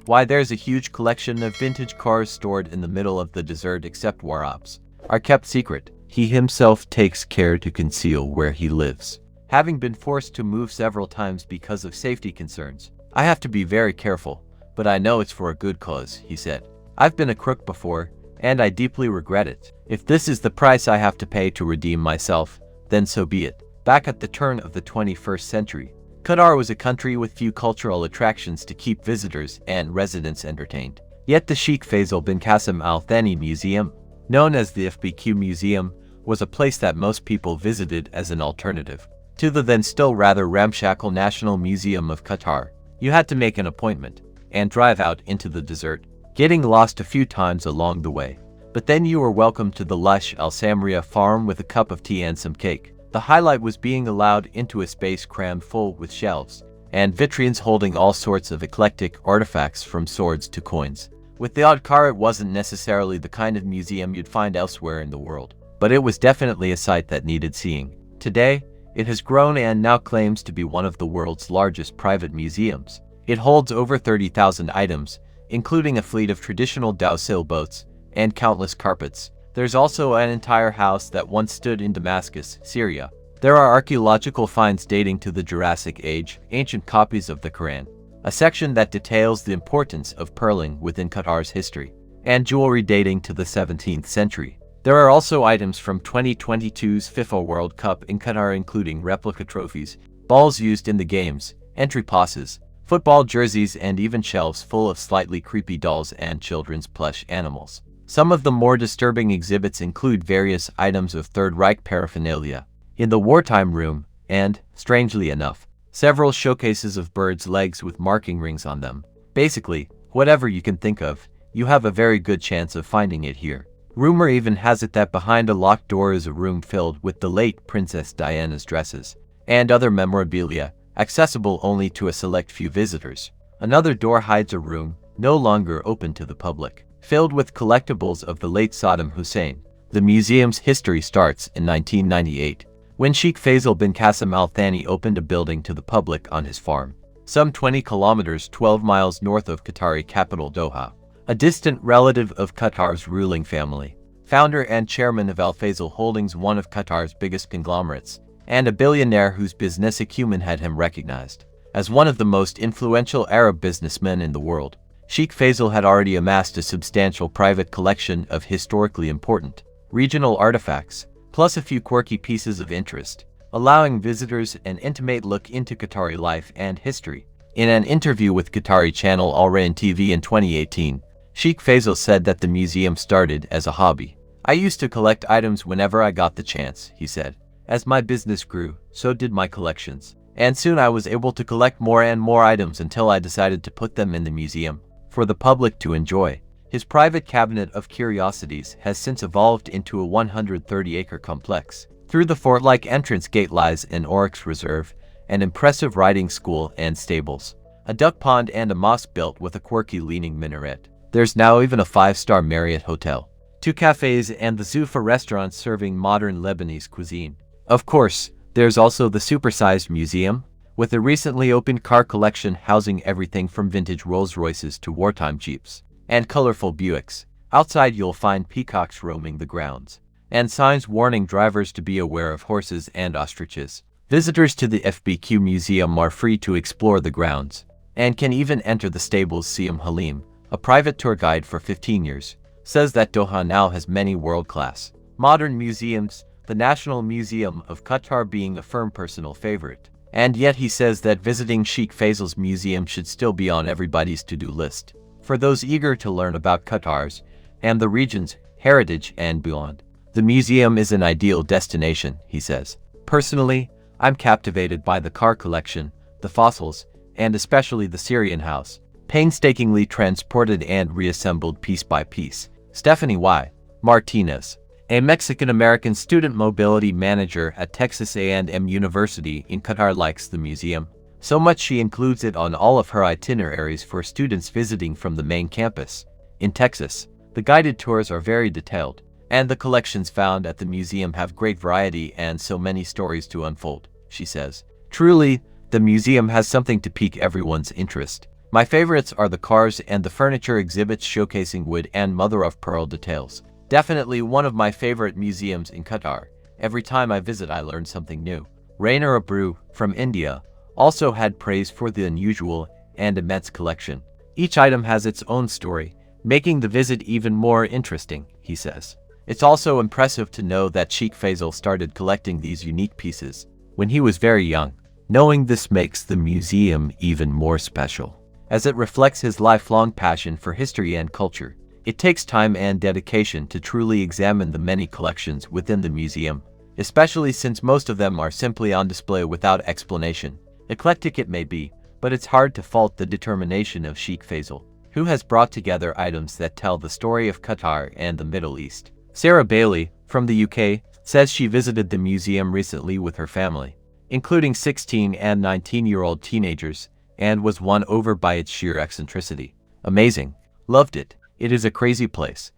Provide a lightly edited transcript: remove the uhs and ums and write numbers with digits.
Why, there's a huge collection of vintage cars stored in the middle of the desert, except Warabs are kept secret. He himself takes care to conceal where he lives. Having been forced to move several times because of safety concerns, I have to be very careful, but I know it's for a good cause, he said. I've been a crook before, and I deeply regret it. If this is the price I have to pay to redeem myself, then so be it. Back at the turn of the 21st century, Qatar was a country with few cultural attractions to keep visitors and residents entertained. Yet the Sheikh Faisal bin Qassim Al Thani Museum, known as the FBQ Museum, was a place that most people visited as an alternative to the then still rather ramshackle National Museum of Qatar. You had to make an appointment and drive out into the desert, getting lost a few times along the way. But then you were welcome to the lush Samriya Farm with a cup of tea and some cake. The highlight was being allowed into a space crammed full with shelves and vitrines holding all sorts of eclectic artifacts from swords to coins. With the odd car, it wasn't necessarily the kind of museum you'd find elsewhere in the world, but it was definitely a sight that needed seeing. Today, it has grown and now claims to be one of the world's largest private museums. It holds over 30,000 items, including a fleet of traditional dhow sailboats and countless carpets. There's also an entire house that once stood in Damascus, Syria. There are archaeological finds dating to the Jurassic Age, ancient copies of the Quran, a section that details the importance of pearling within Qatar's history, and jewelry dating to the 17th century. There are also items from 2022's FIFA World Cup in Qatar, including replica trophies, balls used in the games, entry passes, football jerseys, and even shelves full of slightly creepy dolls and children's plush animals. Some of the more disturbing exhibits include various items of Third Reich paraphernalia in the wartime room and, strangely enough, several showcases of birds' legs with marking rings on them. Basically, whatever you can think of, you have a very good chance of finding it here. Rumor even has it that behind a locked door is a room filled with the late Princess Diana's dresses and other memorabilia, accessible only to a select few visitors. Another door hides a room, no longer open to the public, filled with collectibles of the late Saddam Hussein. The museum's history starts in 1998, when Sheikh Faisal bin Qassim Al Thani opened a building to the public on his farm, some 20 kilometers 12 miles north of Qatari capital Doha. A distant relative of Qatar's ruling family, founder and chairman of Al Faisal Holdings, one of Qatar's biggest conglomerates, and a billionaire whose business acumen had him recognized as one of the most influential Arab businessmen in the world. Sheikh Faisal had already amassed a substantial private collection of historically important regional artifacts, plus a few quirky pieces of interest, allowing visitors an intimate look into Qatari life and history. In an interview with Qatari channel Al Rayan TV in 2018, Sheikh Faisal said that the museum started as a hobby. "I used to collect items whenever I got the chance," he said. "As my business grew, so did my collections. And soon I was able to collect more and more items until I decided to put them in the museum for the public to enjoy." His private cabinet of curiosities has since evolved into a 130-acre complex. Through the fort-like entrance gate lies an oryx reserve, an impressive riding school and stables, a duck pond, and a mosque built with a quirky leaning minaret. There's now even a 5-star Marriott hotel, 2 cafes, and the Zufa restaurant serving modern Lebanese cuisine. Of course, there's also the supersized museum, with a recently opened car collection housing everything from vintage Rolls-Royces to wartime Jeeps and colorful Buicks. Outside you'll find peacocks roaming the grounds, and signs warning drivers to be aware of horses and ostriches. Visitors to the FBQ Museum are free to explore the grounds, and can even enter the stables. Siem Halim, a private tour guide for 15 years, says that Doha now has many world-class modern museums, the National Museum of Qatar being a firm personal favorite. And yet he says that visiting Sheikh Faisal's museum should still be on everybody's to-do list, for those eager to learn about Qatar's and the region's heritage and beyond. The museum is an ideal destination, he says. "Personally, I'm captivated by the car collection, the fossils, and especially the Syrian house, painstakingly transported and reassembled piece by piece." Stephanie Y. Martinez, a Mexican-American student mobility manager at Texas A&M University in Qatar, likes the museum so much she includes it on all of her itineraries for students visiting from the main campus. In Texas, the guided tours are very detailed, and the collections found at the museum have great variety and so many stories to unfold, she says. Truly, the museum has something to pique everyone's interest. My favorites are the cars and the furniture exhibits showcasing wood and mother-of-pearl details. Definitely one of my favorite museums in Qatar. Every time I visit, I learn something new. Rainer Abreu, from India, also had praise for the unusual and immense collection. Each item has its own story, making the visit even more interesting, he says. It's also impressive to know that Sheikh Faisal started collecting these unique pieces when he was very young. Knowing this makes the museum even more special, as it reflects his lifelong passion for history and culture. It takes time and dedication to truly examine the many collections within the museum, especially since most of them are simply on display without explanation. Eclectic it may be, but it's hard to fault the determination of Sheikh Faisal, who has brought together items that tell the story of Qatar and the Middle East. Sarah Bailey, from the UK, says she visited the museum recently with her family, including 16 and 19-year-old teenagers, and was won over by its sheer eccentricity. Amazing. Loved it. It is a crazy place.